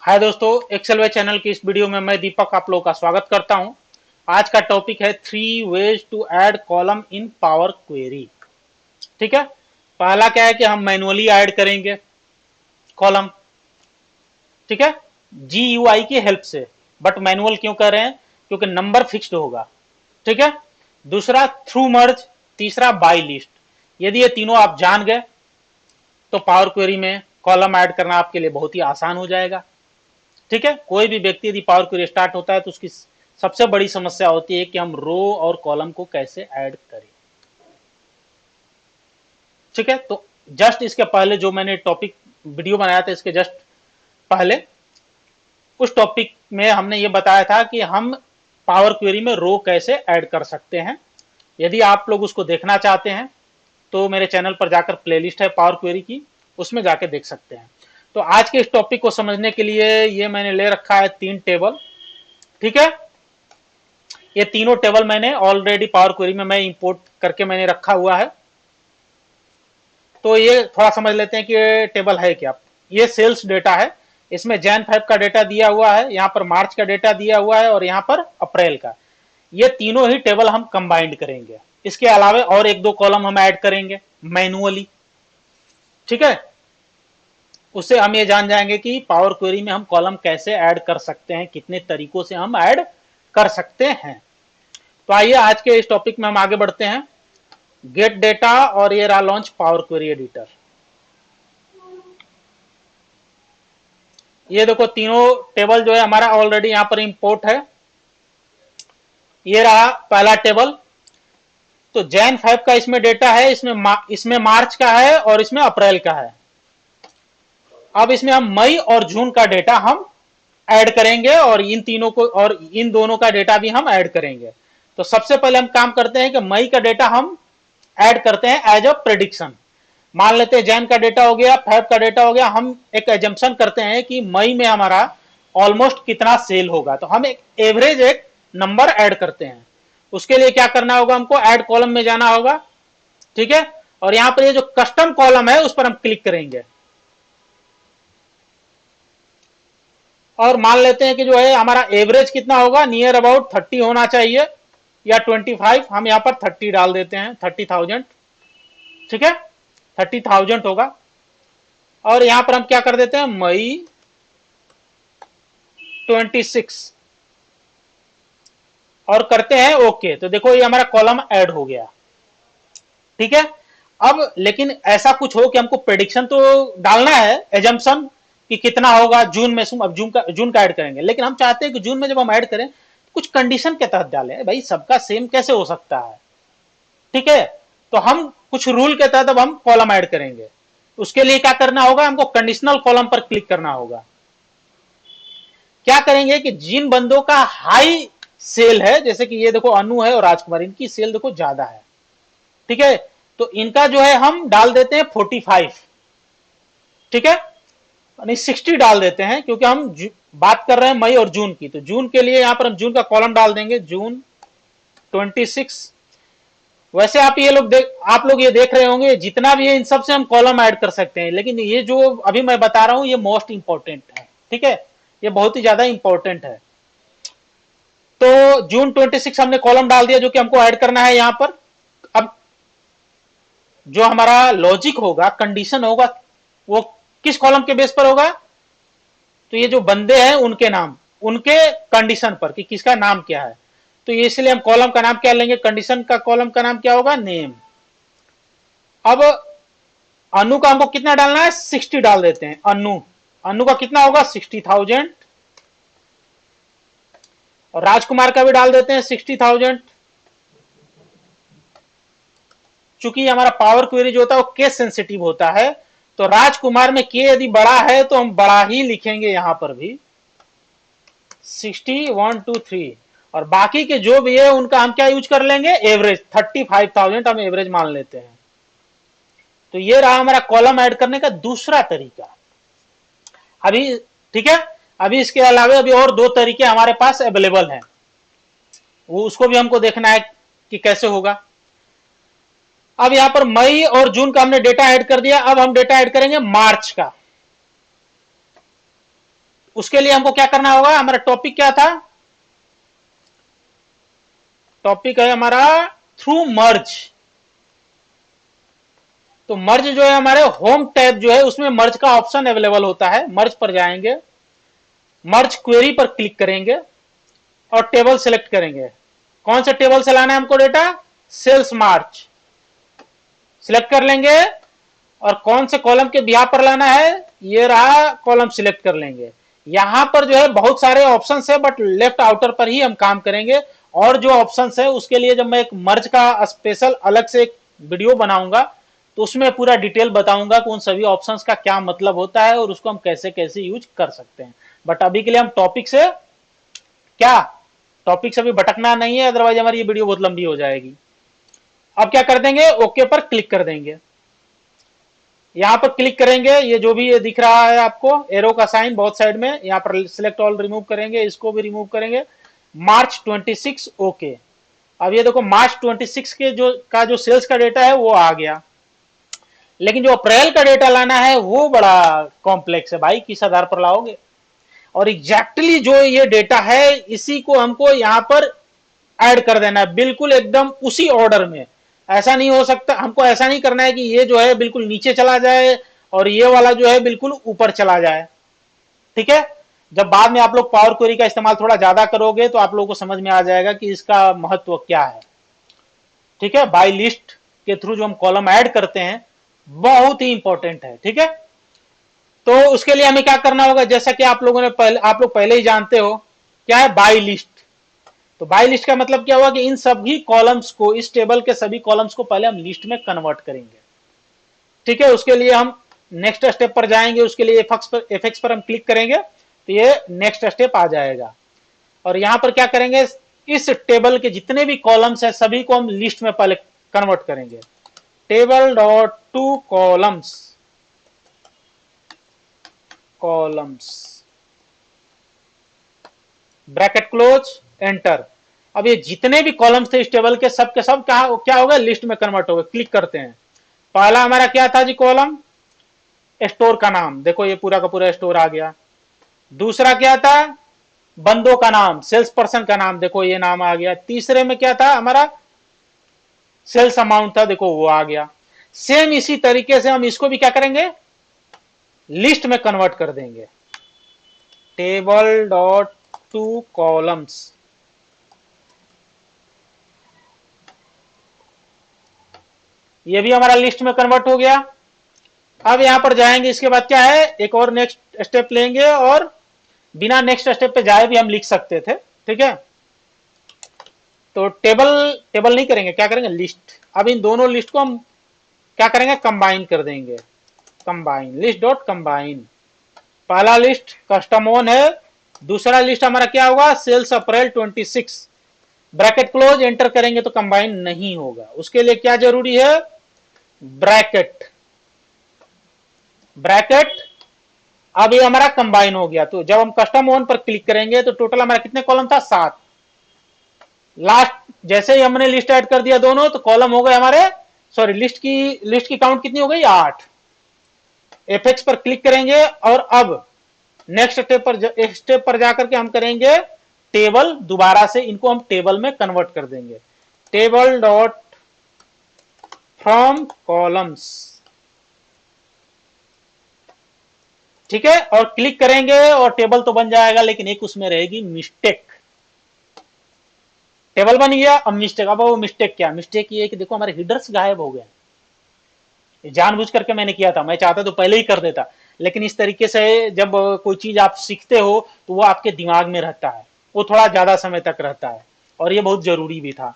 हाय दोस्तों, एक्सेल वे चैनल की इस वीडियो में मैं दीपक आप लोगों का स्वागत करता हूं। आज का टॉपिक है 3 ways to add column in Power Query. ठीक है। पहला क्या है कि हम मैनुअली ऐड करेंगे कॉलम। ठीक है, GUI की हेल्प से। बट मैनुअल क्यों कर रहे हैं? क्योंकि नंबर फिक्स्ड होगा। ठीक है। दूसरा थ्रू मर्ज, तीसरा बाय लिस्ट। यदि ये तीनों आप जान गए तो पावर क्वेरी में कॉलम ऐड करना आपके लिए बहुत ही आसान हो जाएगा। ठीक है। कोई भी व्यक्ति यदि पावर क्वेरी स्टार्ट होता है तो उसकी सबसे बड़ी समस्या होती है कि हम रो और कॉलम को कैसे ऐड करें। ठीक है। तो जस्ट इसके पहले जो मैंने टॉपिक वीडियो बनाया था, इसके जस्ट पहले उस टॉपिक में हमने ये बताया था कि हम पावर क्वेरी में रो कैसे ऐड कर सकते हैं। यदि आप लोग उसको देखना चाहते हैं तो मेरे चैनल पर जाकर प्लेलिस्ट है पावर क्वेरी की, उसमें जाकर देख सकते हैं। तो आज के इस टॉपिक को समझने के लिए ये मैंने ले रखा है 3 टेबल। ठीक है। ये तीनों टेबल मैंने ऑलरेडी पावर क्वेरी में मैं इंपोर्ट करके मैंने रखा हुआ है। तो ये थोड़ा समझ लेते हैं कि ये टेबल है क्या। ये सेल्स डेटा है, इसमें जैन 5 का डेटा दिया हुआ है, यहाँ पर मार्च का डेटा दिया हुआ है और यहाँ पर अप्रैल का। ये तीनों ही टेबल हम कंबाइंड करेंगे। इसके अलावा और एक दो कॉलम हम ऐड करेंगे मैनुअली। ठीक है। उससे हम ये जान जाएंगे कि पावर क्वेरी में हम कॉलम कैसे ऐड कर सकते हैं, कितने तरीकों से हम ऐड कर सकते हैं। तो आइए आज के इस टॉपिक में हम आगे बढ़ते हैं। गेट डेटा और ये रहा लॉन्च पावर क्वेरी एडिटर। ये देखो तीनों टेबल जो है हमारा ऑलरेडी यहां पर इंपोर्ट है। ये रहा पहला टेबल। तो जैन 5 का इसमें डेटा है, इसमें मार्च का है और इसमें अप्रैल का है। अब इसमें हम मई और जून का डेटा हम ऐड करेंगे और इन तीनों को और इन दोनों का डेटा भी हम ऐड करेंगे। तो सबसे पहले हम काम करते हैं कि मई का डेटा हम ऐड करते हैं एज अ प्रेडिक्शन। मान लेते हैं जैन का डेटा हो गया, फेब का डेटा हो गया। हम एक एजम्पशन करते हैं कि मई में हमारा ऑलमोस्ट कितना सेल होगा, तो हम एक एवरेज एक नंबर ऐड करते हैं। उसके लिए क्या करना होगा, हमको ऐड कॉलम में जाना होगा। ठीक है। और यहां पर ये जो कस्टम कॉलम है उस पर हम क्लिक करेंगे और मान लेते हैं कि जो है हमारा एवरेज कितना होगा, नियर अबाउट 30 होना चाहिए या 25। हम यहां पर 30 डाल देते हैं, 30,000। ठीक है, 30,000 होगा। और यहां पर हम क्या कर देते हैं, मई 26 और करते हैं ओके। तो देखो ये हमारा कॉलम ऐड हो गया। ठीक है। अब लेकिन ऐसा कुछ हो कि हमको प्रेडिक्शन तो डालना है, एजम्पशन कि कितना होगा जून में। अब जून का ऐड करेंगे, लेकिन हम चाहते हैं कि जून में जब हम ऐड करें कुछ कंडीशन के तहत डालें। भाई सबका सेम कैसे हो सकता है। ठीक है। तो हम कुछ रूल के तहत अब हम कॉलम ऐड करेंगे। उसके लिए क्या करना होगा, हमको कंडीशनल कॉलम पर क्लिक करना होगा। क्या करेंगे कि जिन बंदों का हाई सेल है, जैसे कि ये देखो अनु है और राजकुमार, इनकी सेल देखो ज्यादा है। ठीक है। तो इनका जो है हम डाल देते हैं 45। ठीक है, 60 डाल देते हैं क्योंकि हम बात कर रहे हैं मई और जून की। तो जून के लिए यहां पर हम जून का कॉलम डाल देंगे, जून 26। वैसे आप लोग ये देख रहे होंगे जितना भी है इन सब से हम कॉलम ऐड कर सकते हैं, लेकिन ये जो अभी मैं बता रहा हूं ये मोस्ट इंपॉर्टेंट है। ठीक है, ये बहुत ही ज्यादा इंपॉर्टेंट है। तो जून 26 हमने कॉलम डाल दिया जो कि हमको ऐड करना है यहां पर। अब जो हमारा लॉजिक होगा, कंडीशन होगा, वो किस कॉलम के बेस पर होगा, तो ये जो बंदे हैं उनके नाम, उनके कंडीशन पर कि किसका नाम क्या है। तो इसलिए हम कॉलम का नाम क्या लेंगे, कंडीशन का कॉलम का नाम क्या होगा, नेम। अब अनु का हमको कितना डालना है, 60 डाल देते हैं। अनु अनु का कितना होगा, 60,000। और राजकुमार का भी डाल देते हैं 60,000। चूंकि हमारा पावर क्वेरी जो होता है वो केस सेंसिटिव होता है, तो राजकुमार में के यदि बड़ा है तो हम बड़ा ही लिखेंगे यहां पर भी, 60,123। और बाकी के जो भी है उनका हम क्या यूज कर लेंगे, एवरेज 35,000 हम एवरेज मान लेते हैं। तो ये रहा हमारा कॉलम ऐड करने का दूसरा तरीका। अभी ठीक है, अभी इसके अलावा अभी और दो तरीके हमारे पास अवेलेबल हैं, वो उसको भी हमको देखना है कि कैसे होगा। अब यहां पर मई और जून का हमने डेटा ऐड कर दिया। अब हम डेटा ऐड करेंगे मार्च का। उसके लिए हमको क्या करना होगा, हमारा टॉपिक क्या था, टॉपिक है हमारा थ्रू मर्ज। तो मर्ज जो है हमारे होम टैब जो है उसमें मर्ज का ऑप्शन अवेलेबल होता है। मर्ज पर जाएंगे, मर्ज क्वेरी पर क्लिक करेंगे और टेबल सेलेक्ट करेंगे। कौन सा टेबल से लाना है हमको डेटा, सेल्स मार्च सिलेक्ट कर लेंगे। और कौन से कॉलम के बिहार पर लाना है, ये रहा कॉलम सिलेक्ट कर लेंगे। यहां पर जो है बहुत सारे ऑप्शन है, बट लेफ्ट आउटर पर ही हम काम करेंगे। और जो ऑप्शन है उसके लिए जब मैं एक मर्ज का स्पेशल अलग से एक वीडियो बनाऊंगा तो उसमें पूरा डिटेल बताऊंगा कि उन सभी ऑप्शंस का क्या मतलब होता है और उसको हम कैसे कैसे यूज कर सकते हैं। बट अभी के लिए हम टॉपिक से क्या, टॉपिक से भी भटकना नहीं है, अदरवाइज हमारी ये वीडियो बहुत लंबी हो जाएगी। अब क्या कर देंगे, ओके पर क्लिक कर देंगे। यहां पर क्लिक करेंगे, ये जो भी ये दिख रहा है आपको एरो का साइन बहुत साइड में, यहां पर सिलेक्ट ऑल रिमूव करेंगे, इसको भी रिमूव करेंगे। मार्च 26 ओके। अब ये देखो मार्च 26 के जो सेल्स का डेटा है वो आ गया, लेकिन जो अप्रैल का डेटा लाना है वो बड़ा कॉम्प्लेक्स है भाई, किस आधार पर लाओगे। और एग्जैक्टली जो ये डेटा है इसी को हमको यहां पर ऐड कर देना है, बिल्कुल एकदम उसी ऑर्डर में। ऐसा नहीं हो सकता, हमको ऐसा नहीं करना है कि ये जो है बिल्कुल नीचे चला जाए और ये वाला जो है बिल्कुल ऊपर चला जाए। ठीक है, जब बाद में आप लोग पावर क्वेरी का इस्तेमाल थोड़ा ज्यादा करोगे तो आप लोगों को समझ में आ जाएगा कि इसका महत्व क्या है। ठीक है, बाय लिस्ट के थ्रू जो हम कॉलम ऐड करते हैं बहुत ही इंपॉर्टेंट है। ठीक है, तो उसके लिए हमें क्या करना होगा, जैसा कि आप लोग पहले ही जानते हो क्या है बाय लिस्ट। तो बाय लिस्ट का मतलब क्या हुआ कि इन सभी कॉलम्स को, इस टेबल के सभी कॉलम्स को पहले हम लिस्ट में कन्वर्ट करेंगे। ठीक है, उसके लिए हम नेक्स्ट स्टेप पर जाएंगे, उसके लिए एफएक्स पर हम क्लिक करेंगे तो ये नेक्स्ट स्टेप आ जाएगा। और यहां पर क्या करेंगे, इस टेबल के जितने भी कॉलम्स है सभी को हम लिस्ट में पहले कन्वर्ट करेंगे। Table dot two columns, columns bracket close enter. अब ये जितने भी कॉलम्स थे इस टेबल के सब क्या होगा, लिस्ट में कन्वर्ट हो गए। क्लिक करते हैं, पहला हमारा क्या था जी कॉलम, स्टोर का नाम, देखो ये पूरा का पूरा स्टोर आ गया। दूसरा क्या था, बंदों का नाम, सेल्स पर्सन का नाम, देखो ये नाम आ गया। तीसरे में क्या था हमारा, सेल्स अमाउंट था, देखो वो आ गया। सेम इसी तरीके से हम इसको भी क्या करेंगे, लिस्ट में कन्वर्ट कर देंगे। टेबल डॉट टू कॉलम्स, ये भी हमारा लिस्ट में कन्वर्ट हो गया। अब यहां पर जाएंगे, इसके बाद क्या है, एक और नेक्स्ट स्टेप लेंगे और बिना नेक्स्ट स्टेप पे जाए भी हम लिख सकते थे। ठीक है, तो टेबल नहीं करेंगे, क्या करेंगे, लिस्ट। अब इन दोनों लिस्ट को हम क्या करेंगे, कंबाइन कर देंगे। Combine, list dot combine. पहला लिस्ट कस्टम ओन है, दूसरा लिस्ट हमारा क्या होगा, सेल्स अप्रैल 26। ब्रैकेट क्लोज एंटर करेंगे तो कंबाइन नहीं होगा, उसके लिए क्या जरूरी है, ब्रैकेट। ब्रैकेट, अब ये हमारा कंबाइन हो गया। तो जब हम कस्टम ओन पर क्लिक करेंगे तो टोटल हमारा कितने कॉलम था, 7। लास्ट जैसे ही हमने लिस्ट ऐड कर दिया दोनों तो कॉलम हो गए हमारे, सॉरी लिस्ट की काउंट कितनी हो गई, 8। एफएक्स पर क्लिक करेंगे और अब नेक्स्ट स्टेप पर जाकर के हम करेंगे टेबल, दोबारा से इनको हम टेबल में कन्वर्ट कर देंगे। टेबल डॉट फ्रॉम कॉलम्स, ठीक है, और क्लिक करेंगे और टेबल तो बन जाएगा, लेकिन एक उसमें रहेगी मिस्टेक। टेबल बन गया, अब मिस्टेक, अब वो मिस्टेक क्या, मिस्टेक ये कि देखो हमारे हिडर्स गायब हो गए। जानबूझ करके मैंने किया था, मैं चाहता तो पहले ही कर देता, लेकिन इस तरीके से जब कोई चीज आप सीखते हो तो वो आपके दिमाग में रहता है, वो थोड़ा ज्यादा समय तक रहता है और ये बहुत जरूरी भी था।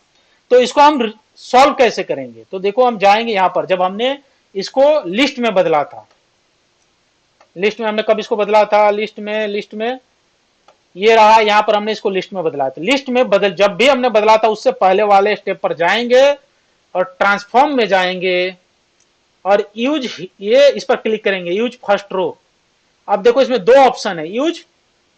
तो इसको हम सॉल्व कैसे करेंगे, तो देखो हम जाएंगे यहां पर, जब हमने इसको लिस्ट में बदला था, लिस्ट में हमने कब इसको बदला था, लिस्ट में ये रहा, यहां पर हमने इसको लिस्ट में बदला था। लिस्ट में बदल जब भी हमने बदला था उससे पहले वाले स्टेप पर जाएंगे और ट्रांसफॉर्म में जाएंगे और यूज, ये इस पर क्लिक करेंगे, यूज फर्स्ट रो। अब देखो इसमें दो ऑप्शन है, use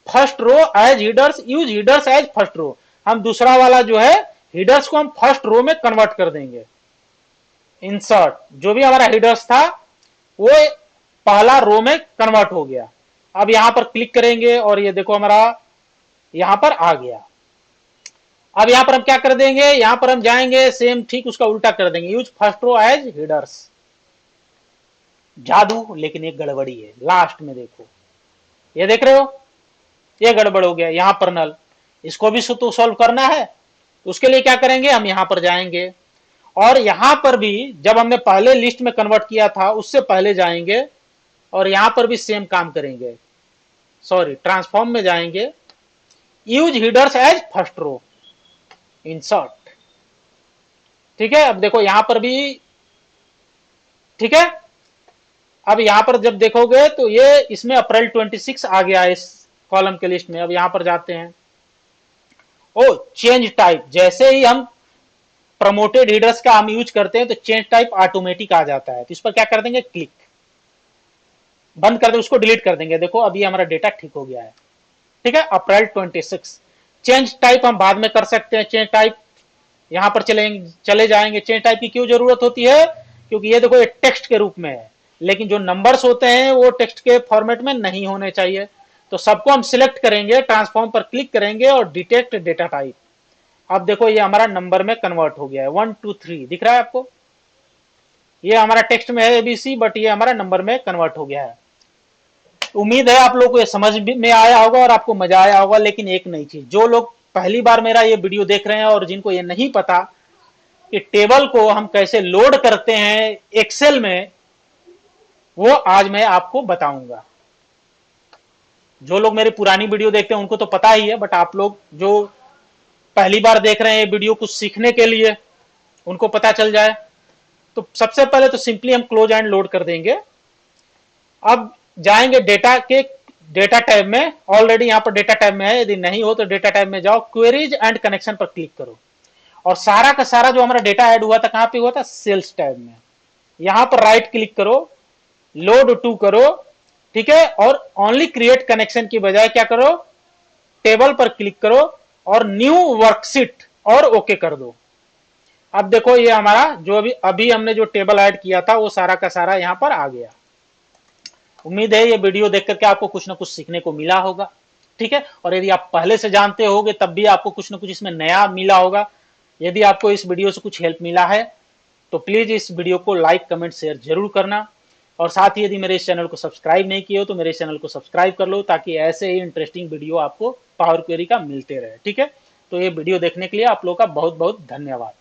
first row as headers, use headers as first row. हम दूसरा वाला जो है हीडर्स को हम फर्स्ट रो में कन्वर्ट कर देंगे। इंसर्ट, जो भी हमारा हीडर्स था वो पहला रो में कन्वर्ट हो गया। अब यहां पर क्लिक करेंगे और ये देखो हमारा यहां पर आ गया। अब यहां पर हम क्या कर देंगे, यहां पर हम जाएंगे सेम ठीक उसका उल्टा कर देंगे, use first row as headers. जादू, लेकिन एक गड़बड़ी है लास्ट में, देखो ये देख रहे हो, ये गड़बड़ हो गया यहां पर नल, इसको भी तो सॉल्व करना है। तो उसके लिए क्या करेंगे, हम यहां पर जाएंगे और यहां पर भी जब हमने पहले लिस्ट में कन्वर्ट किया था उससे पहले जाएंगे और यहां पर भी सेम काम करेंगे, सॉरी ट्रांसफॉर्म में जाएंगे, use headers as first row, insert. ठीक है, अब देखो यहां पर भी ठीक है। अब यहां पर जब देखोगे तो ये इसमें अप्रैल 26 आ गया इस कॉलम के लिस्ट में। अब यहां पर जाते हैं, ओ चेंज टाइप, जैसे ही हम प्रमोटेड हीडर्स का हम यूज करते हैं तो चेंज टाइप ऑटोमेटिक आ जाता है, तो इस पर क्या कर देंगे, क्लिक, बंद कर दे, उसको डिलीट कर देंगे। देखो अभी हमारा डेटा ठीक हो गया है। ठीक है, अप्रैल 26। चेंज टाइप हम बाद में कर सकते हैं, चेंज टाइप यहां पर चले जाएंगे। चेंज टाइप की क्यों जरूरत होती है, क्योंकि ये देखो ये टेक्स्ट के रूप में है, लेकिन जो नंबर्स होते हैं वो टेक्स्ट के फॉर्मेट में नहीं होने चाहिए। तो सबको हम सिलेक्ट करेंगे, ट्रांसफॉर्म पर क्लिक करेंगे और डिटेक्ट डेटा टाइप। अब देखो ये हमारा नंबर में कन्वर्ट हो गया है, 1 2 3 दिख रहा है आपको, ये हमारा टेक्स्ट में है एबीसी, बट ये हमारा नंबर में कन्वर्ट हो गया है। उम्मीद है आप लोगों को ये समझ में आया होगा और आपको मजा आया होगा। लेकिन एक नई चीज, जो लोग पहली बार मेरा ये वीडियो देख रहे हैं और जिनको ये नहीं पता कि टेबल को हम कैसे लोड करते हैं एक्सेल में, वो आज मैं आपको बताऊंगा। जो लोग मेरी पुरानी वीडियो देखते हैं उनको तो पता ही है, बट आप लोग जो पहली बार देख रहे हैं ये वीडियो कुछ सीखने के लिए, उनको पता चल जाए। तो सबसे पहले तो सिंपली हम क्लोज एंड लोड कर देंगे। अब जाएंगे डेटा के डेटा टैब में, ऑलरेडी यहां पर डेटा टैब में है, यदि नहीं हो तो डेटा टैब में जाओ, क्वेरीज एंड कनेक्शन पर क्लिक करो और सारा का सारा जो हमारा डेटा ऐड हुआ था कहां पे हुआ था, सेल्स टैब में। यहां पर राइट क्लिक करो, लोड टू करो, ठीक है, और ओनली क्रिएट कनेक्शन की बजाय क्या करो, टेबल पर क्लिक करो और न्यू वर्कशीट और ओके कर दो। अब देखो ये हमारा जो अभी हमने जो टेबल ऐड किया था वो सारा का सारा यहां पर आ गया। उम्मीद है ये वीडियो देख करके आपको कुछ ना कुछ सीखने को मिला होगा। ठीक है, और यदि आप पहले से जानते होगे तब भी आपको कुछ ना कुछ इसमें नया मिला होगा। यदि आपको इस वीडियो से कुछ हेल्प मिला है तो प्लीज इस वीडियो को लाइक कमेंट शेयर जरूर करना, और साथ ही यदि मेरे इस चैनल को सब्सक्राइब नहीं किए हो तो मेरे इस चैनल को सब्सक्राइब कर लो, ताकि ऐसे ही इंटरेस्टिंग वीडियो आपको पावर क्वेरी का मिलते रहे। ठीक है, तो ये वीडियो देखने के लिए आप लोगों का बहुत बहुत धन्यवाद।